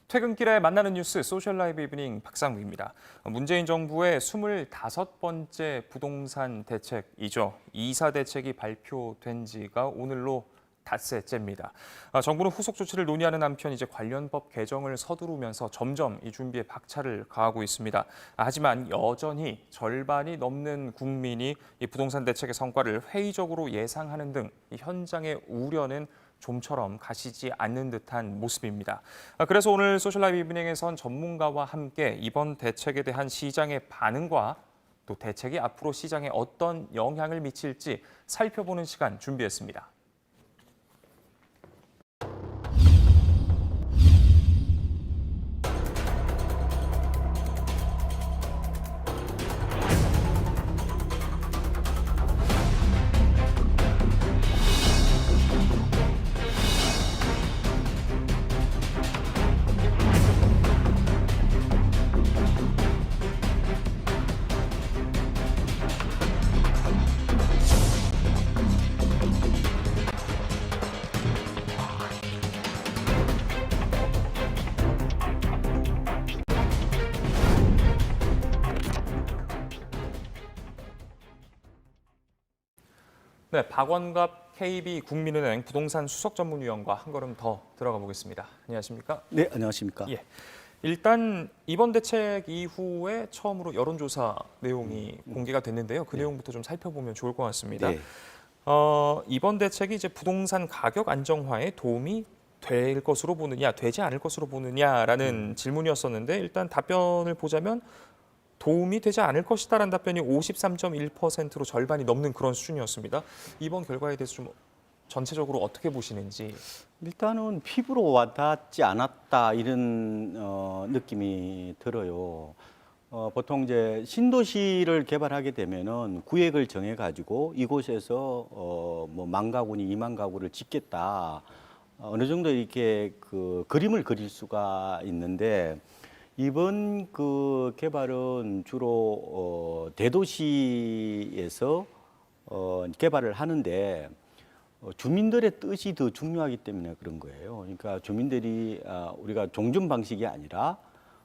퇴근길에 만나는 뉴스 소셜 라이브 이브닝 박상무입니다. 문재인 정부의 25번째 부동산 대책이죠. 이사 대책이 발표된 지가 오늘로 닷새째입니다. 정부는 후속 조치를 논의하는 한편 이제 관련 법 개정을 서두르면서 점점 이 준비에 박차를 가하고 있습니다. 하지만 여전히 절반이 넘는 국민이 이 부동산 대책의 성과를 회의적으로 예상하는 등 이 현장의 우려는 좀처럼 가시지 않는 듯한 모습입니다. 그래서 오늘 소셜라이브 이브닝에선 전문가와 함께 이번 대책에 대한 시장의 반응과 또 대책이 앞으로 시장에 어떤 영향을 미칠지 살펴보는 시간 준비했습니다. 네, 박원갑 KB국민은행 부동산 수석전문위원과 한 걸음 더 들어가 보겠습니다. 안녕하십니까? 네, 안녕하십니까? 예. 일단 이번 대책 이후에 처음으로 여론조사 내용이 공개가 됐는데요. 그 내용부터 좀 살펴보면 좋을 것 같습니다. 네. 이번 대책이 이제 부동산 가격 안정화에 도움이 될 것으로 보느냐, 되지 않을 것으로 보느냐라는 질문이었었는데 일단 답변을 보자면 도움이 되지 않을 것이다라는 답변이 53.1%로 절반이 넘는 그런 수준이었습니다. 이번 결과에 대해서 좀 전체적으로 어떻게 보시는지. 일단은 피부로 와닿지 않았다 이런 느낌이 들어요. 보통 이제 신도시를 개발하게 되면은 구획을 정해가지고 이곳에서 뭐 10,000가구니 20,000가구를 짓겠다. 어느 정도 이렇게 그 그림을 그릴 수가 있는데 이번 그 개발은 주로 대도시에서 개발을 하는데 주민들의 뜻이 더 중요하기 때문에 그런 거예요. 그러니까 주민들이 우리가 종전 방식이 아니라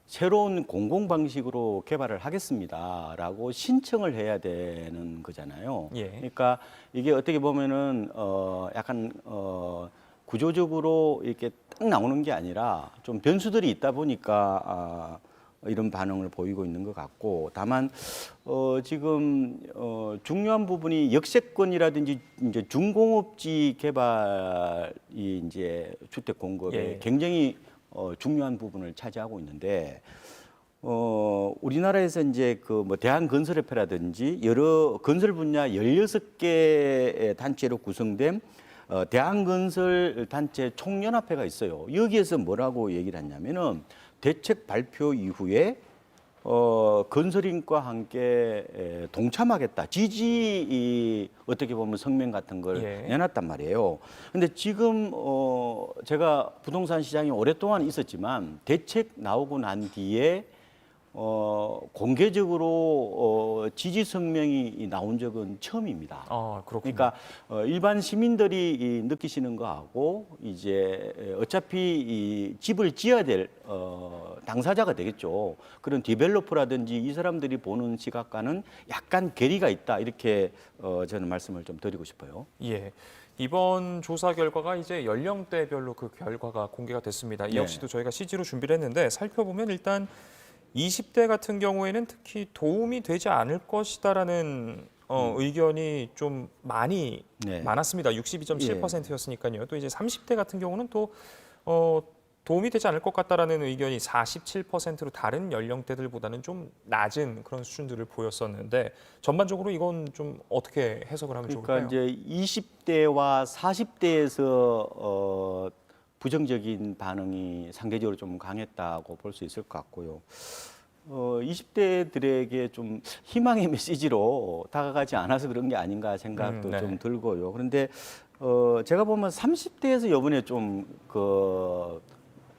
새로운 공공 방식으로 개발을 하겠습니다라고 신청을 해야 되는 거잖아요. 예. 그러니까 이게 어떻게 보면은 약간 구조적으로 이렇게 딱 나오는 게 아니라 좀 변수들이 있다 보니까 이런 반응을 보이고 있는 것 같고, 다만 지금 중요한 부분이 역세권이라든지 이제 중공업지 개발이 이제 주택 공급에 예. 굉장히 중요한 부분을 차지하고 있는데. 우리나라에서 이제 그 뭐 대한건설협회라든지 여러 건설 분야 16개 단체로 구성된 대한건설 단체 총연합회가 있어요. 여기에서 뭐라고 얘기를 했냐면은 대책 발표 이후에 건설인과 함께 동참하겠다. 지지 어떻게 보면 성명 같은 걸 예. 내놨단 말이에요. 근데 지금 제가 부동산 시장에 오랫동안 있었지만 대책 나오고 난 뒤에 공개적으로 지지 성명이 나온 적은 처음입니다. 그렇군요. 그러니까 일반 시민들이 느끼시는 거하고 이제 어차피 이 집을 지어야 될 당사자가 되겠죠. 그런 디벨로퍼라든지 이 사람들이 보는 시각과는 약간 괴리가 있다. 이렇게 저는 말씀을 좀 드리고 싶어요. 예. 이번 조사 결과가 이제 연령대별로 그 결과가 공개가 됐습니다. 이 네. 역시도 저희가 CG로 준비를 했는데 살펴보면 일단 20대 같은 경우에는 특히 도움이 되지 않을 것이다라는 의견이 좀 많이 네. 많았습니다. 62.7%였으니까요. 또 이제 30대 같은 경우는 또 도움이 되지 않을 것 같다라는 의견이 47%로 다른 연령대들보다는 좀 낮은 그런 수준들을 보였었는데 전반적으로 이건 좀 어떻게 해석을 하면 그러니까 좋을까요? 이제 20대와 40대에서 부정적인 반응이 상대적으로 좀 강했다고 볼 수 있을 것 같고요. 20대들에게 좀 희망의 메시지로 다가가지 않아서 그런 게 아닌가 생각도 네. 좀 들고요. 그런데 제가 보면 30대에서 이번에 좀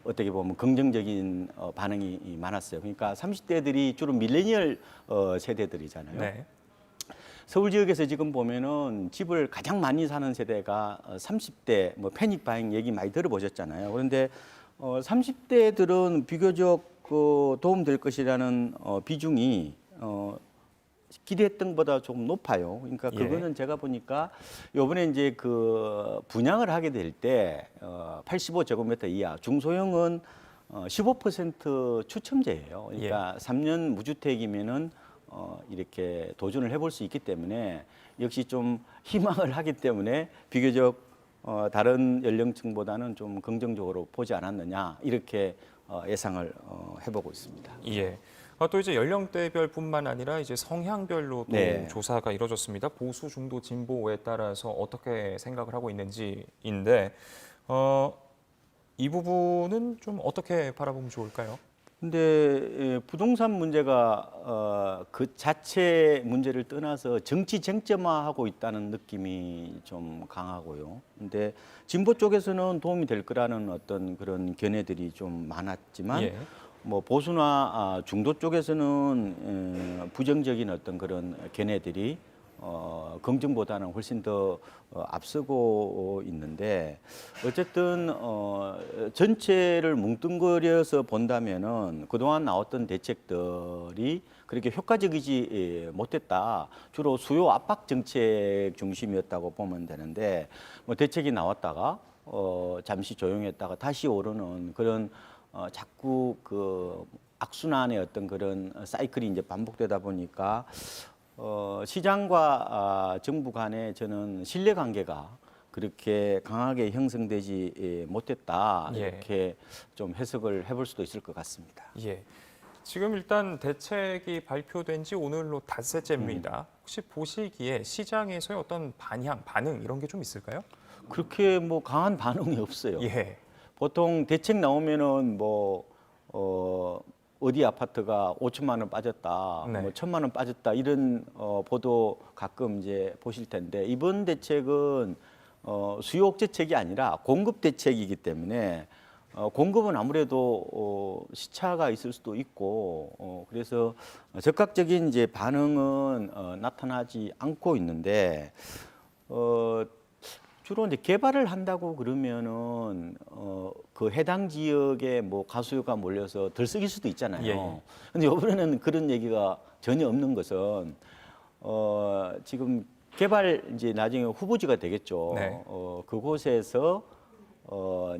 어떻게 보면 긍정적인 반응이 많았어요. 그러니까 30대들이 주로 밀레니얼 세대들이잖아요. 네. 서울 지역에서 지금 보면은 집을 가장 많이 사는 세대가 30대 뭐 패닉 바잉 얘기 많이 들어보셨잖아요. 그런데 30대들은 비교적 도움될 것이라는 비중이 기대했던 것보다 조금 높아요. 그러니까 예. 그거는 제가 보니까 요번에 이제 그 분양을 하게 될 때 85제곱미터 이하 중소형은 15% 추첨제예요. 그러니까 3년 무주택이면은 이렇게 도전을 해볼 수 있기 때문에 역시 좀 희망을 하기 때문에 비교적 다른 연령층보다는 좀 긍정적으로 보지 않았느냐 이렇게 예상을 해보고 있습니다. 예. 또 이제 연령대별뿐만 아니라 이제 성향별로도 네. 조사가 이루어졌습니다. 보수, 중도, 진보에 따라서 어떻게 생각을 하고 있는지인데 이 부분은 좀 어떻게 바라보면 좋을까요? 근데 부동산 문제가 그 자체 문제를 떠나서 정치 쟁점화하고 있다는 느낌이 좀 강하고요. 근데 진보 쪽에서는 도움이 될 거라는 어떤 그런 견해들이 좀 많았지만 예. 뭐 보수나 중도 쪽에서는 부정적인 어떤 그런 견해들이 긍정보다는 훨씬 더 앞서고 있는데 어쨌든 전체를 뭉뚱그려서 본다면은 그동안 나왔던 대책들이 그렇게 효과적이지 못했다. 주로 수요 압박 정책 중심이었다고 보면 되는데 뭐 대책이 나왔다가 잠시 조용했다가 다시 오르는 그런 자꾸 그 악순환의 어떤 그런 사이클이 이제 반복되다 보니까 시장과 정부 간에 저는 신뢰 관계가 그렇게 강하게 형성되지 못했다 예. 이렇게 좀 해석을 해볼 수도 있을 것 같습니다. 예. 지금 일단 대책이 발표된 지 오늘로 닷새째입니다. 혹시 보시기에 시장에서의 어떤 반응 이런 게 좀 있을까요? 그렇게 뭐 강한 반응이 없어요. 예. 보통 대책 나오면은 뭐 어디 아파트가 5천만 원 빠졌다, 네. 뭐 1천만 원 빠졌다 이런 보도 가끔 이제 보실 텐데 이번 대책은 수요 억제책이 아니라 공급 대책이기 때문에 공급은 아무래도 시차가 있을 수도 있고 그래서 적극적인 이제 반응은 나타나지 않고 있는데 주로 이제 개발을 한다고 그러면은 그 해당 지역에 뭐 가수요가 몰려서 들썩일 수도 있잖아요. 예, 예. 근데 이번에는 그런 얘기가 전혀 없는 것은 지금 개발 이제 나중에 후보지가 되겠죠. 네. 그곳에서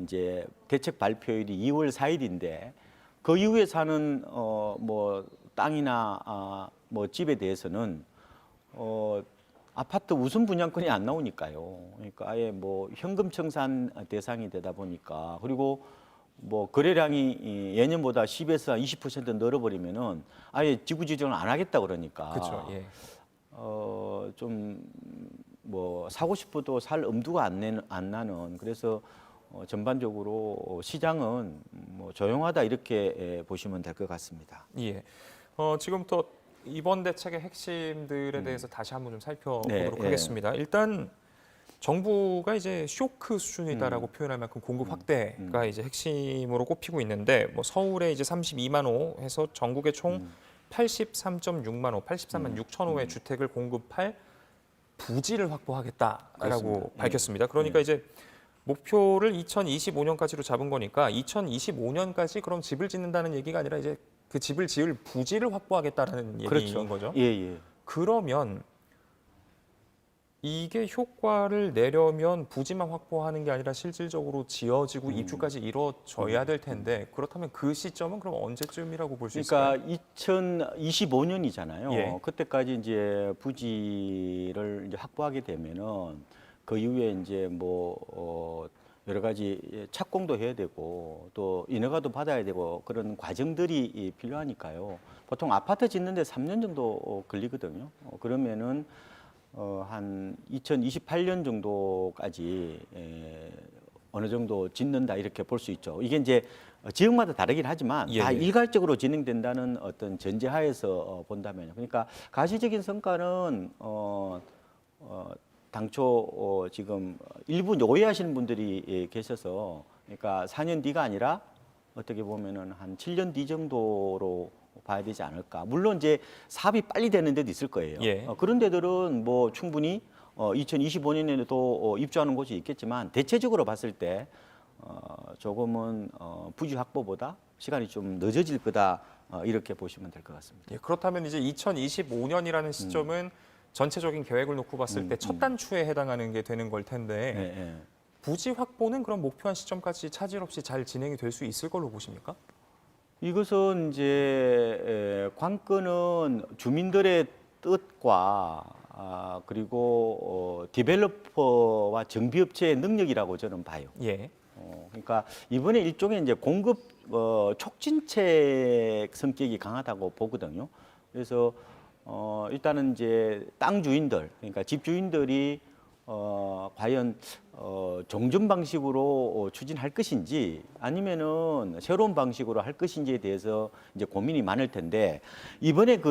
이제 대책 발표일이 2월 4일인데 그 이후에 사는 뭐 땅이나 뭐 집에 대해서는 아파트 우선 분양권이 안 나오니까요. 그러니까 아예 뭐 현금 청산 대상이 되다 보니까 그리고 뭐 거래량이 예년보다 10에서 20% 늘어버리면은 아예 지구 지정을 안 하겠다 그러니까 그렇죠. 예. 좀 뭐 사고 싶어도 살 엄두가 안 나는 그래서 전반적으로 시장은 뭐 조용하다 이렇게 보시면 될 것 같습니다. 예. 지금부터 이번 대책의 핵심들에 대해서 다시 한번 좀 살펴보도록 네, 예. 하겠습니다. 일단 정부가 이제 쇼크 수준이다라고 표현할 만큼 공급 확대가 이제 핵심으로 꼽히고 있는데 뭐 서울에 이제 32만 호 해서 전국에 총 83.6만 호, 83만 6천 호의 주택을 공급할 부지를 확보하겠다라고 그렇습니다. 밝혔습니다. 그러니까 이제 목표를 2025년까지로 잡은 거니까 2025년까지 그럼 집을 짓는다는 얘기가 아니라 이제 그 집을 지을 부지를 확보하겠다라는 얘기인 그렇죠. 거죠. 예, 예. 그러면 이게 효과를 내려면 부지만 확보하는 게 아니라 실질적으로 지어지고 입주까지 이루어져야 될 텐데 그렇다면 그 시점은 그럼 언제쯤이라고 볼 수 있을까요? 그러니까 2025년이잖아요. 예. 그때까지 이제 부지를 이제 확보하게 되면은 그 이후에 이제 뭐 여러 가지 착공도 해야 되고 또 인허가도 받아야 되고 그런 과정들이 필요하니까요. 보통 아파트 짓는데 3년 정도 걸리거든요. 그러면은 한 2028년 정도까지 어느 정도 짓는다 이렇게 볼 수 있죠. 이게 이제 지역마다 다르긴 하지만 예, 다 예. 일괄적으로 진행된다는 어떤 전제하에서 본다면요. 그러니까 가시적인 성과는 당초 지금 일부 오해하시는 분들이 계셔서 그러니까 4년 뒤가 아니라 어떻게 보면은 한 7년 뒤 정도로 봐야 되지 않을까. 물론 이제 사업이 빨리 되는 데도 있을 거예요. 예. 그런 데들은 뭐 충분히 2025년에도 입주하는 곳이 있겠지만 대체적으로 봤을 때 조금은 부지 확보보다 시간이 좀 늦어질 거다 이렇게 보시면 될 것 같습니다. 예, 그렇다면 이제 2025년이라는 시점은 전체적인 계획을 놓고 봤을 때 첫 단추에 해당하는 게 되는 걸 텐데 네, 네. 부지 확보는 그럼 목표한 시점까지 차질 없이 잘 진행이 될 수 있을 걸로 보십니까? 이것은 관건은 주민들의 뜻과 그리고 디벨로퍼와 정비업체의 능력이라고 저는 봐요. 예. 그러니까 이번에 일종의 이제 공급 촉진책 성격이 강하다고 보거든요. 그래서 일단은 이제 땅 주인들, 그러니까 집 주인들이 과연 종전 방식으로 추진할 것인지 아니면은 새로운 방식으로 할 것인지에 대해서 이제 고민이 많을 텐데 이번에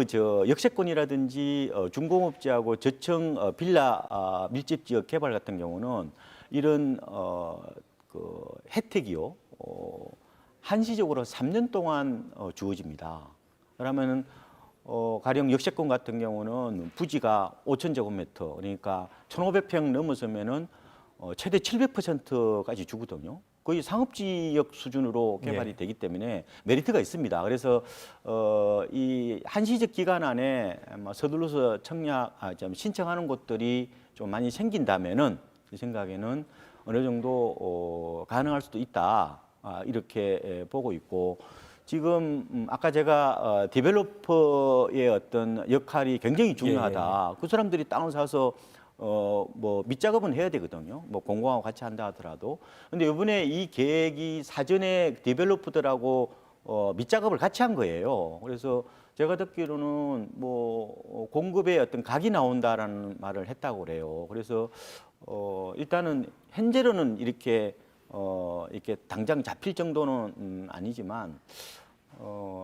역세권이라든지 중공업지하고 저층 빌라 밀집 지역 개발 같은 경우는 이런 그 혜택이요 한시적으로 3년 동안 주어집니다. 그러면은 가령 역세권 같은 경우는 부지가 5,000제곱미터 그러니까 1,500평 넘어서면은 최대 700%까지 주거든요. 거의 상업지역 수준으로 개발이 되기 때문에 메리트가 있습니다. 그래서 이 한시적 기간 안에 서둘러서 신청하는 곳들이 좀 많이 생긴다면은 제 생각에는 어느 정도 가능할 수도 있다 이렇게 보고 있고. 지금 아까 제가 디벨로퍼의 어떤 역할이 굉장히 중요하다. 그 사람들이 땅을 사서 뭐 밑작업은 해야 되거든요. 뭐 공공하고 같이 한다 하더라도. 근데 이번에 이 계획이 사전에 디벨로퍼들하고 밑작업을 같이 한 거예요. 그래서 제가 듣기로는 뭐 공급에 어떤 각이 나온다라는 말을 했다고 그래요. 그래서 일단은 현재로는 이렇게 당장 잡힐 정도는 아니지만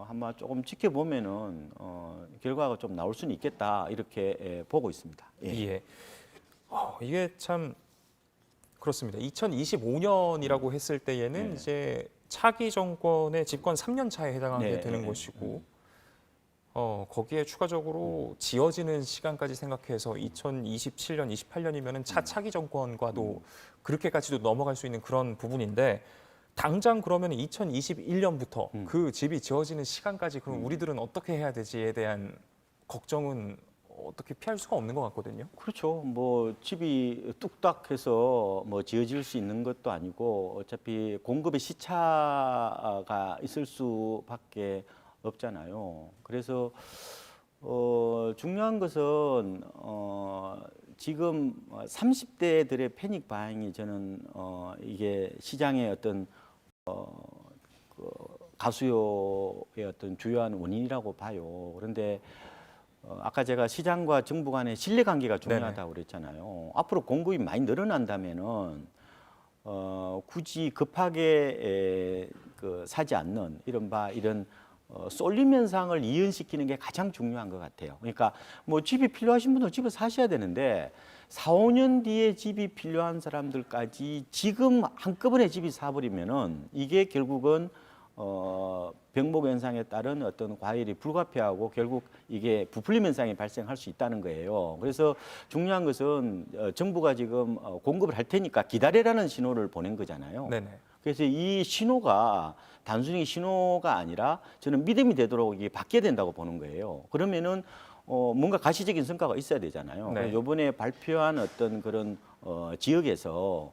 아마 조금 지켜보면은 결과가 좀 나올 수는 있겠다 이렇게 보고 있습니다. 예. 이게 참 그렇습니다. 2025년이라고 했을 때에는 이제 차기 정권의 집권 3년 차에 해당하게 되는 것이고 거기에 추가적으로 지어지는 시간까지 생각해서 2027년, 28년이면은 차기 정권과도 그렇게까지도 넘어갈 수 있는 그런 부분인데 당장 그러면 2021년부터 그 집이 지어지는 시간까지 그럼 우리들은 어떻게 해야 되지에 대한 걱정은 어떻게 피할 수가 없는 것 같거든요. 그렇죠. 뭐 집이 뚝딱해서 뭐 지어질 수 있는 것도 아니고 어차피 공급의 시차가 있을 수밖에 없잖아요. 그래서 중요한 것은 지금 30대들의 패닉 바잉이 저는 이게 시장의 어떤 그 가수요의 어떤 주요한 원인이라고 봐요. 그런데 아까 제가 시장과 정부 간의 신뢰 관계가 중요하다고 그랬잖아요. 앞으로 공급이 많이 늘어난다면은 굳이 급하게 사지 않는 이런 쏠림 현상을 이연시키는 게 가장 중요한 것 같아요. 그러니까 뭐 집이 필요하신 분들 집을 사셔야 되는데 4, 5년 뒤에 집이 필요한 사람들까지 지금 한꺼번에 집이 사버리면은 이게 결국은 병목 현상에 따른 어떤 과열이 불가피하고 결국 이게 부풀림 현상이 발생할 수 있다는 거예요. 그래서 중요한 것은 정부가 지금 공급을 할 테니까 기다리라는 신호를 보낸 거잖아요. 네네. 그래서 이 신호가 단순히 신호가 아니라 저는 믿음이 되도록 이게 바뀌어야 된다고 보는 거예요. 그러면은 뭔가 가시적인 성과가 있어야 되잖아요. 네. 이번에 발표한 어떤 그런 지역에서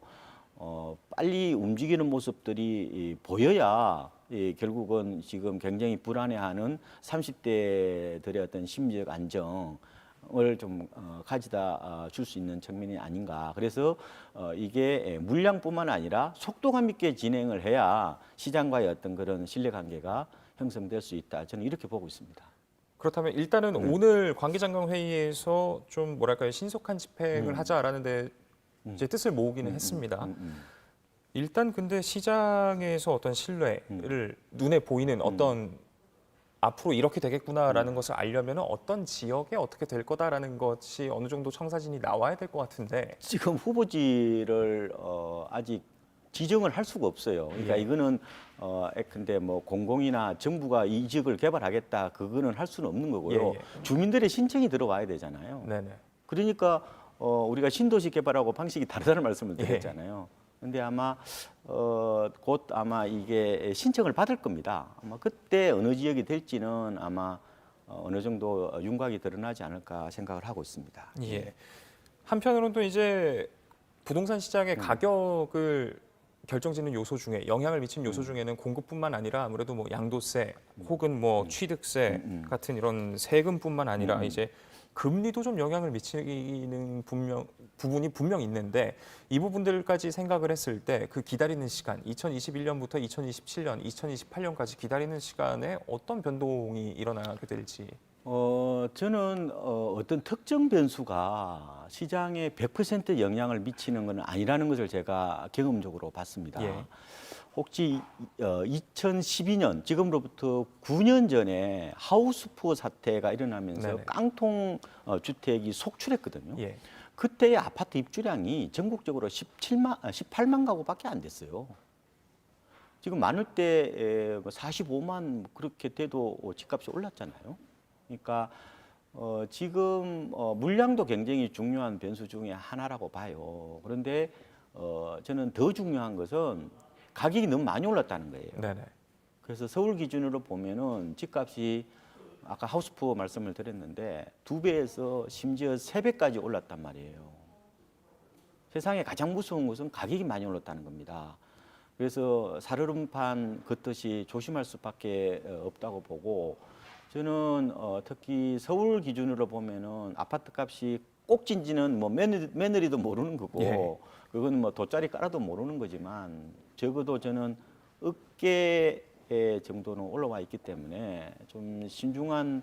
빨리 움직이는 모습들이 보여야 결국은 지금 굉장히 불안해하는 30대들의 어떤 심리적 안정을 좀 가져다 줄 수 있는 측면이 아닌가. 그래서 이게 물량뿐만 아니라 속도감 있게 진행을 해야 시장과의 어떤 그런 신뢰관계가 형성될 수 있다. 저는 이렇게 보고 있습니다. 그렇다면 일단은 오늘 관계장관 회의에서 좀 뭐랄까요 신속한 집행을 하자라는 데 이제 뜻을 모으기는 했습니다. 일단 근데 시장에서 어떤 신뢰를 눈에 보이는 어떤 앞으로 이렇게 되겠구나라는 것을 알려면 어떤 지역에 어떻게 될 거다라는 것이 어느 정도 청사진이 나와야 될 것 같은데 지금 후보지를 아직 지정을 할 수가 없어요. 그러니까 이거는 근데 뭐 공공이나 정부가 이 지역을 개발하겠다 그거는 할 수는 없는 거고요. 주민들의 신청이 들어와야 되잖아요. 네네. 그러니까 우리가 신도시 개발하고 방식이 다르다는 말씀을 드렸잖아요. 근데 아마 곧 아마 이게 신청을 받을 겁니다. 아마 그때 어느 지역이 될지는 아마 어느 정도 윤곽이 드러나지 않을까 생각을 하고 있습니다. 예. 한편으로는 또 이제 부동산 시장의 가격을 결정짓는 요소 중에 영향을 미치는 요소 중에는 공급뿐만 아니라 아무래도 뭐 양도세 혹은 뭐 취득세 같은 이런 세금뿐만 아니라 이제 금리도 좀 영향을 미치는 부분이 분명 있는데 이 부분들까지 생각을 했을 때 그 기다리는 시간 2021년부터 2027년, 2028년까지 기다리는 시간에 어떤 변동이 일어나게 될지. 저는 어떤 특정 변수가 시장에 100% 영향을 미치는 건 아니라는 것을 제가 경험적으로 봤습니다. 예. 혹시 2012년 지금으로부터 9년 전에 하우스푸어 사태가 일어나면서 네네. 깡통 주택이 속출했거든요. 예. 그때의 아파트 입주량이 전국적으로 18만 가구밖에 안 됐어요. 지금 많을 때 45만 그렇게 돼도 집값이 올랐잖아요. 그러니까 지금 물량도 굉장히 중요한 변수 중에 하나라고 봐요. 그런데 저는 더 중요한 것은 가격이 너무 많이 올랐다는 거예요. 네네. 그래서 서울 기준으로 보면은 집값이 아까 하우스푸어 말씀을 드렸는데 2배에서 심지어 3배까지 올랐단 말이에요. 세상에 가장 무서운 것은 가격이 많이 올랐다는 겁니다. 그래서 살얼음판 걷듯이 조심할 수밖에 없다고 보고 저는 특히 서울 기준으로 보면은 아파트 값이 꼭진지는 뭐 며느리도 모르는 거고 예. 그건 뭐 돗자리 깔아도 모르는 거지만 적어도 저는 어깨 정도는 올라와 있기 때문에 좀 신중한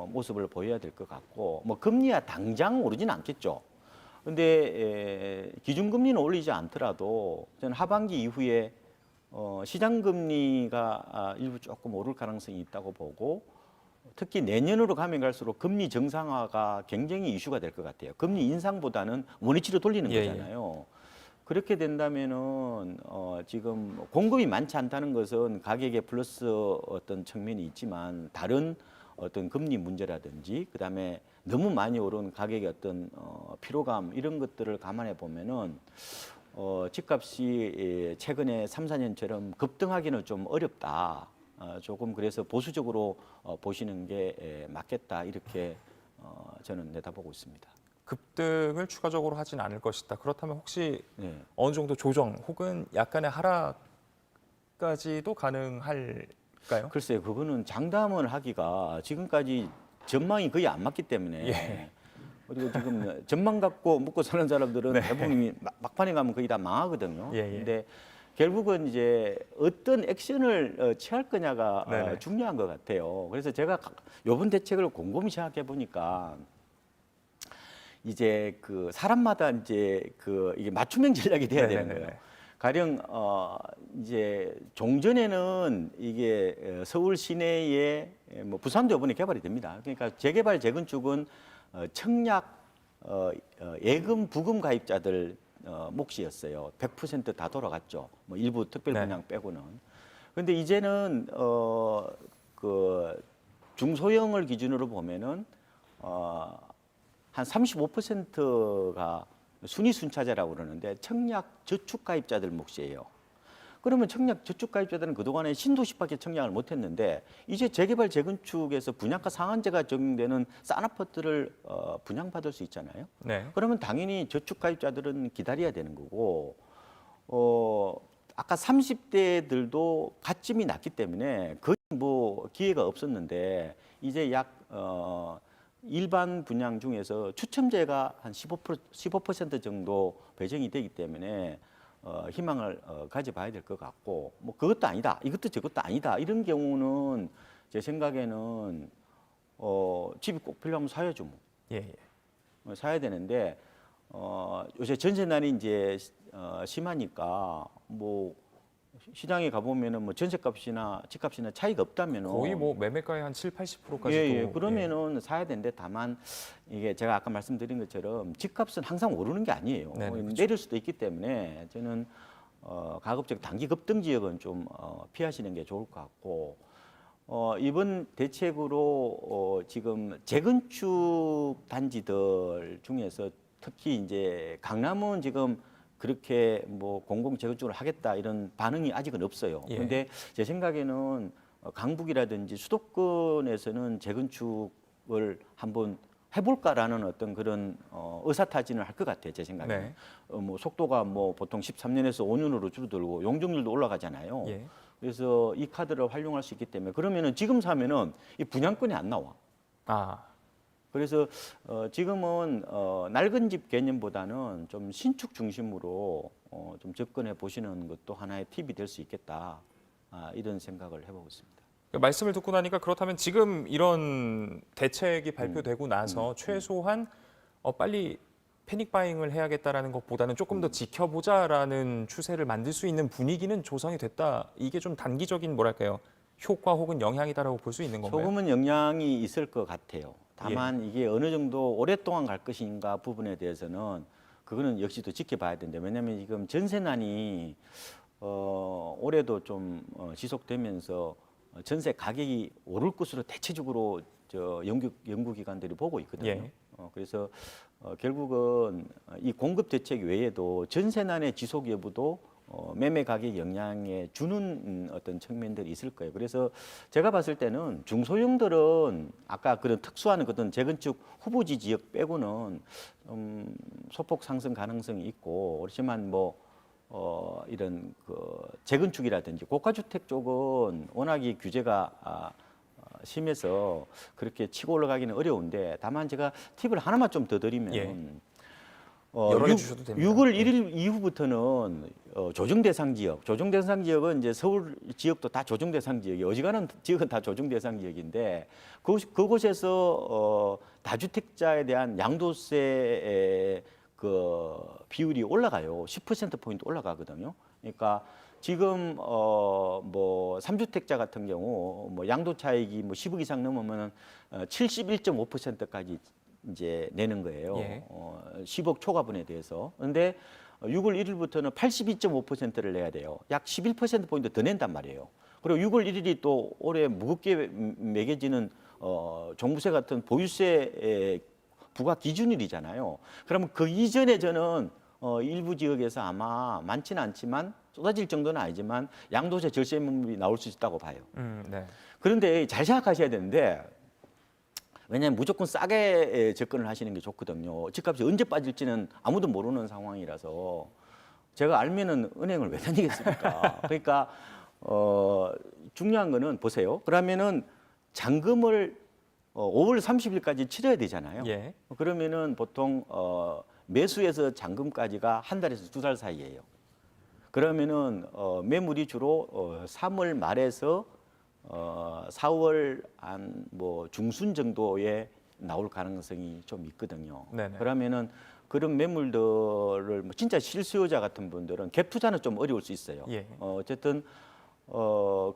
모습을 보여야 될 것 같고 뭐 금리야 당장 오르진 않겠죠. 근데 기준금리는 올리지 않더라도 저는 하반기 이후에 시장 금리가 일부 조금 오를 가능성이 있다고 보고 특히 내년으로 가면 갈수록 금리 정상화가 굉장히 이슈가 될 것 같아요. 금리 인상보다는 원위치로 돌리는 예, 거잖아요. 그렇게 된다면은 지금 공급이 많지 않다는 것은 가격에 플러스 어떤 측면이 있지만 다른 어떤 금리 문제라든지 그다음에 너무 많이 오른 가격의 어떤 피로감 이런 것들을 감안해 보면은 집값이 최근에 3, 4년처럼 급등하기는 좀 어렵다. 조금 그래서 보수적으로 보시는 게 맞겠다 이렇게 저는 내다보고 있습니다. 급등을 추가적으로 하진 않을 것이다. 그렇다면 혹시 네. 어느 정도 조정 혹은 약간의 하락까지도 가능할까요? 글쎄요, 그거는 장담을 하기가 지금까지 전망이 거의 안 맞기 때문에 예. 그리고 지금 전망 갖고 먹고 사는 사람들은 네. 대부분이 막판에 가면 거의 다 망하거든요. 예, 예. 근데 결국은 이제 어떤 액션을 취할 거냐가 네네. 중요한 것 같아요. 그래서 제가 이번 대책을 곰곰이 생각해 보니까 이제 그 사람마다 이제 그 이게 맞춤형 전략이 돼야 되는 네네네네. 거예요. 가령 이제 종전에는 이게 서울 시내에 뭐 부산도 이번에 개발이 됩니다. 그러니까 재개발 재건축은 청약 예금 부금 가입자들 몫이었어요. 100% 다 돌아갔죠. 뭐 일부 특별 네. 분양 빼고는. 그런데 이제는 그 중소형을 기준으로 보면은 한 35%가 순위순차제라고 그러는데 청약 저축 가입자들 몫이에요. 그러면 청약 저축 가입자들은 그동안에 신도시밖에 청약을 못했는데 이제 재개발 재건축에서 분양가 상한제가 적용되는 싼 아파트를 분양받을 수 있잖아요. 네. 그러면 당연히 저축 가입자들은 기다려야 되는 거고 아까 30대들도 가점이 낮기 때문에 거의 뭐 기회가 없었는데 이제 약 일반 분양 중에서 추첨제가 한 15% 정도 배정이 되기 때문에 희망을 가져봐야 될 것 같고 뭐 그것도 아니다 이것도 저것도 아니다 이런 경우는 제 생각에는 집이 꼭 필요하면 사야죠 뭐. 예, 예. 사야 되는데 요새 전세난이 이제 심하니까 뭐 시장에 가보면은 뭐 전세값이나 집값이나 차이가 없다면은 거의 뭐 매매가의 한 7, 80%까지도 예, 그러면은 사야 되는데 다만 이게 제가 아까 말씀드린 것처럼 집값은 항상 오르는 게 아니에요. 네네, 그렇죠. 내릴 수도 있기 때문에 저는 가급적 단기 급등 지역은 좀 피하시는 게 좋을 것 같고 이번 대책으로 지금 재건축 단지들 중에서 특히 이제 강남은 지금 그렇게 뭐 공공 재건축을 하겠다 이런 반응이 아직은 없어요. 예. 그런데 제 생각에는 강북이라든지 수도권에서는 재건축을 한번 해볼까라는 어떤 그런 의사타진을 할 것 같아요. 제 생각에는. 네. 뭐 속도가 뭐 보통 13년에서 5년으로 줄어들고 용적률도 올라가잖아요. 예. 그래서 이 카드를 활용할 수 있기 때문에 그러면은 지금 사면은 이 분양권이 안 나와. 아, 그래서 지금은 낡은 집 개념보다는 좀 신축 중심으로 좀 접근해 보시는 것도 하나의 팁이 될 수 있겠다. 이런 생각을 해보고 있습니다. 말씀을 듣고 나니까 그렇다면 지금 이런 대책이 발표되고 나서 최소한 빨리 패닉 바잉을 해야겠다라는 것보다는 조금 더 지켜보자라는 추세를 만들 수 있는 분위기는 조성이 됐다. 이게 좀 단기적인 뭐랄까요? 효과 혹은 영향이다라고 볼 수 있는 건가요? 조금은 영향이 있을 것 같아요. 다만 이게 어느 정도 오랫동안 갈 것인가 부분에 대해서는 그거는 역시 또 지켜봐야 되는데 왜냐하면 지금 전세난이 올해도 좀 지속되면서 전세 가격이 오를 것으로 대체적으로 연구기관들이 보고 있거든요. 예. 그래서 결국은 이 공급 대책 외에도 전세난의 지속 여부도 매매 가격 영향에 주는 어떤 측면들이 있을 거예요. 그래서 제가 봤을 때는 중소형들은 아까 그런 특수한 어떤 재건축 후보지 지역 빼고는 소폭 상승 가능성이 있고 그렇지만 뭐 이런 그 재건축이라든지 고가주택 쪽은 워낙에 규제가 심해서 그렇게 치고 올라가기는 어려운데 다만 제가 팁을 하나만 좀 더 드리면 예. 열어내 주셔도 됩니다. 6월 1일 이후부터는 조정 대상 지역, 조정 대상 지역은 이제 서울 지역도 다 조정 대상 지역이 어지간한 지역은 다 조정 대상 지역인데 그곳에서 다주택자에 대한 양도세의 그 비율이 올라가요. 10% 포인트 올라가거든요. 그러니까 지금 뭐 3주택자 같은 경우 뭐 양도 차익이 뭐 10억 이상 넘으면 71.5%까지 이제 내는 거예요. 예. 10억 초과분에 대해서. 그런데 6월 1일부터는 82.5%를 내야 돼요. 약 11% 포인트 더 낸단 말이에요. 그리고 6월 1일이 또 올해 무겁게 매겨지는 종부세 같은 보유세 부과 기준일이잖아요. 그러면 그 이전에 저는 일부 지역에서 아마 많지는 않지만 쏟아질 정도는 아니지만 양도세 절세물이 나올 수 있다고 봐요. 네. 그런데 잘 생각하셔야 되는데 왜냐하면 무조건 싸게 접근을 하시는 게 좋거든요. 집값이 언제 빠질지는 아무도 모르는 상황이라서 제가 알면은 은행을 왜 다니겠습니까? 그러니까 중요한 거는 보세요. 그러면은 잔금을 5월 30일까지 치러야 되잖아요. 예. 그러면은 보통 매수에서 잔금까지가 한 달에서 두 달 사이예요. 그러면은 매물이 주로 3월 말에서 4월 한 뭐 중순 정도에 나올 가능성이 좀 있거든요. 네네. 그러면은 그런 매물들을 뭐 진짜 실수요자 같은 분들은 갭 투자는 좀 어려울 수 있어요. 예. 어쨌든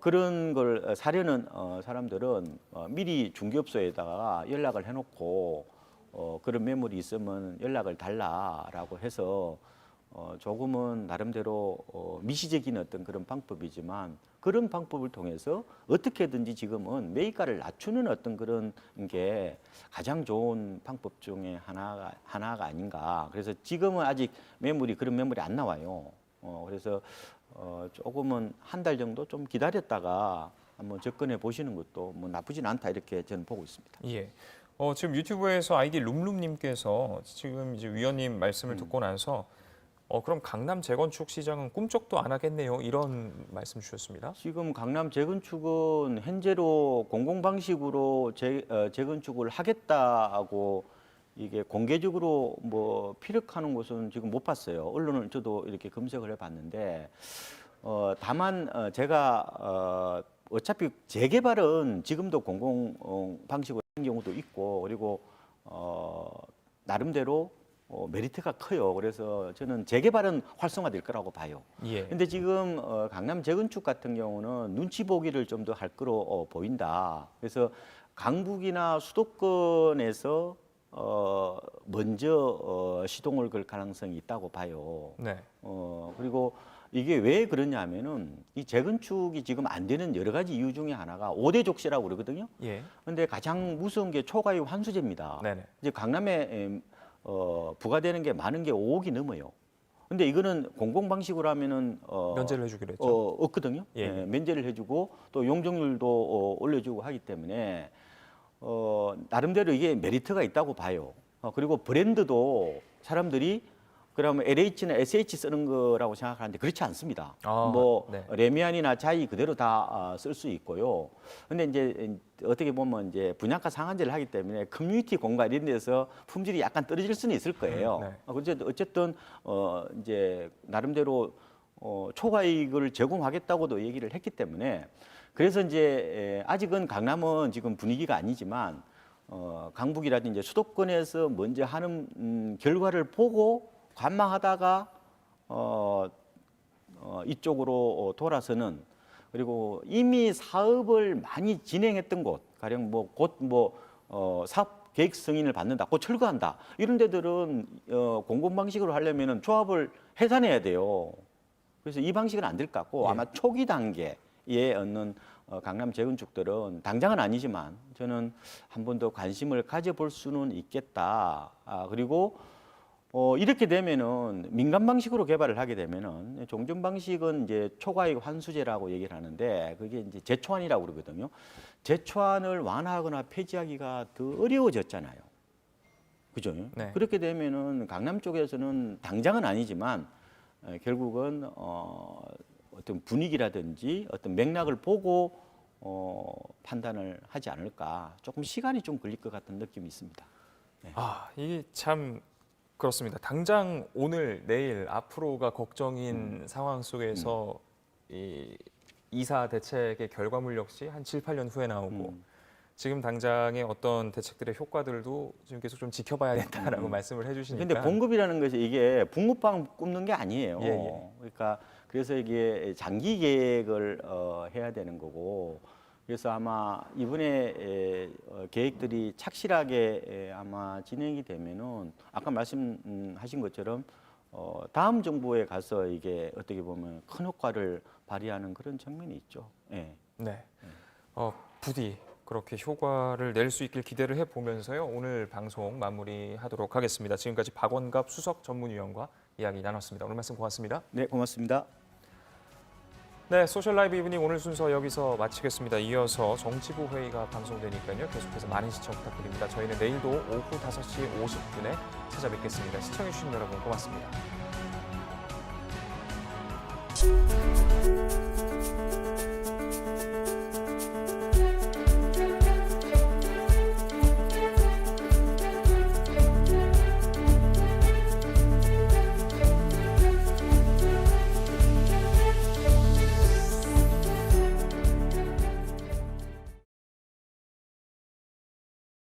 그런 걸 사려는 사람들은 미리 중개업소에다가 연락을 해놓고 그런 매물이 있으면 연락을 달라라고 해서 조금은 나름대로 미시적인 어떤 그런 방법이지만 그런 방법을 통해서 어떻게든지 지금은 매입가를 낮추는 어떤 그런 게 가장 좋은 방법 중에 하나가 아닌가. 그래서 지금은 아직 그런 매물이 안 나와요. 그래서 조금은 한 달 정도 좀 기다렸다가 한번 접근해 보시는 것도 뭐 나쁘진 않다 이렇게 저는 보고 있습니다. 예. 지금 유튜브에서 아이디 룸룸님께서 지금 이제 위원님 말씀을 듣고 나서 그럼 강남 재건축 시장은 꿈쩍도 안 하겠네요. 이런 말씀 주셨습니다. 지금 강남 재건축은 현재로 공공 방식으로 재건축을 하겠다고 이게 공개적으로 뭐 피력하는 곳은 지금 못 봤어요. 언론을 저도 이렇게 검색을 해봤는데 다만 제가 어차피 재개발은 지금도 공공 방식으로 하는 경우도 있고 그리고 나름대로 메리트가 커요. 그래서 저는 재개발은 활성화될 거라고 봐요. 예. 근데 지금 강남 재건축 같은 경우는 눈치 보기를 좀 더 할 거로 보인다. 그래서 강북이나 수도권에서 먼저 시동을 걸 가능성이 있다고 봐요. 네. 그리고 이게 왜 그러냐면은 이 재건축이 지금 안 되는 여러 가지 이유 중에 하나가 5대 족쇄라고 그러거든요. 예. 근데 가장 무서운 게 초과이익 환수제입니다. 네네. 이제 강남에 부과되는 게 많은 게 5억이 넘어요. 근데 이거는 공공 방식으로 하면은 면제를 해주기로 했죠. 없거든요. 예. 예, 면제를 해주고 또 용적률도 올려주고 하기 때문에 나름대로 이게 메리트가 있다고 봐요. 그리고 브랜드도 사람들이 그러면 LH나 SH 쓰는 거라고 생각하는데 그렇지 않습니다. 아, 뭐 네. 레미안이나 자이 그대로 다 쓸 수 있고요. 근데 이제 어떻게 보면 이제 분양가 상한제를 하기 때문에 커뮤니티 공간 이런 데서 품질이 약간 떨어질 수는 있을 거예요. 네. 어쨌든 이제 나름대로 초과이익을 제공하겠다고도 얘기를 했기 때문에 그래서 이제 아직은 강남은 지금 분위기가 아니지만 강북이라든지 수도권에서 먼저 하는 결과를 보고 관망하다가 이쪽으로 돌아서는 그리고 이미 사업을 많이 진행했던 곳, 가령 뭐 곧 사업 계획 승인을 받는다, 곧 철거한다 이런 데들은 공공 방식으로 하려면은 조합을 해산해야 돼요. 그래서 이 방식은 안 될 것 같고 예. 아마 초기 단계에 얻는 강남 재건축들은 당장은 아니지만 저는 한 번 더 관심을 가져볼 수는 있겠다. 그리고 이렇게 되면은 민간 방식으로 개발을 하게 되면은 종전 방식은 이제 초과이익 환수제라고 얘기를 하는데 그게 이제 재초안이라고 그러거든요. 재초안을 완화하거나 폐지하기가 더 어려워졌잖아요. 그죠? 네. 그렇게 되면은 강남 쪽에서는 당장은 아니지만 결국은 어떤 분위기라든지 어떤 맥락을 보고 판단을 하지 않을까. 조금 시간이 좀 걸릴 것 같은 느낌이 있습니다. 이게 참 그렇습니다. 당장 오늘 내일 앞으로가 걱정인 상황 속에서 이 이사 대책의 결과물 역시 한 7, 8년 후에 나오고 지금 당장의 어떤 대책들의 효과들도 지금 계속 좀 지켜봐야겠다라고 말씀을 해주시니까. 근데 공급이라는 것이 이게 붕어빵 굽는 게 아니에요. 예. 그러니까 그래서 이게 장기 계획을 해야 되는 거고 그래서 아마 이번에 계획들이 착실하게 아마 진행이 되면은 아까 말씀하신 것처럼 다음 정부에 가서 이게 어떻게 보면 큰 효과를 발휘하는 그런 측면이 있죠. 예. 네. 부디 그렇게 효과를 낼 수 있길 기대를 해보면서요. 오늘 방송 마무리하도록 하겠습니다. 지금까지 박원갑 수석 전문위원과 이야기 나눴습니다. 오늘 말씀 고맙습니다. 네, 고맙습니다. 네, 소셜 라이브 이브닝 오늘 순서 여기서 마치겠습니다. 이어서 정치부 회의가 방송되니까요. 계속해서 많은 시청 부탁드립니다. 저희는 내일도 오후 5시 50분에 찾아뵙겠습니다. 시청해주신 여러분 고맙습니다.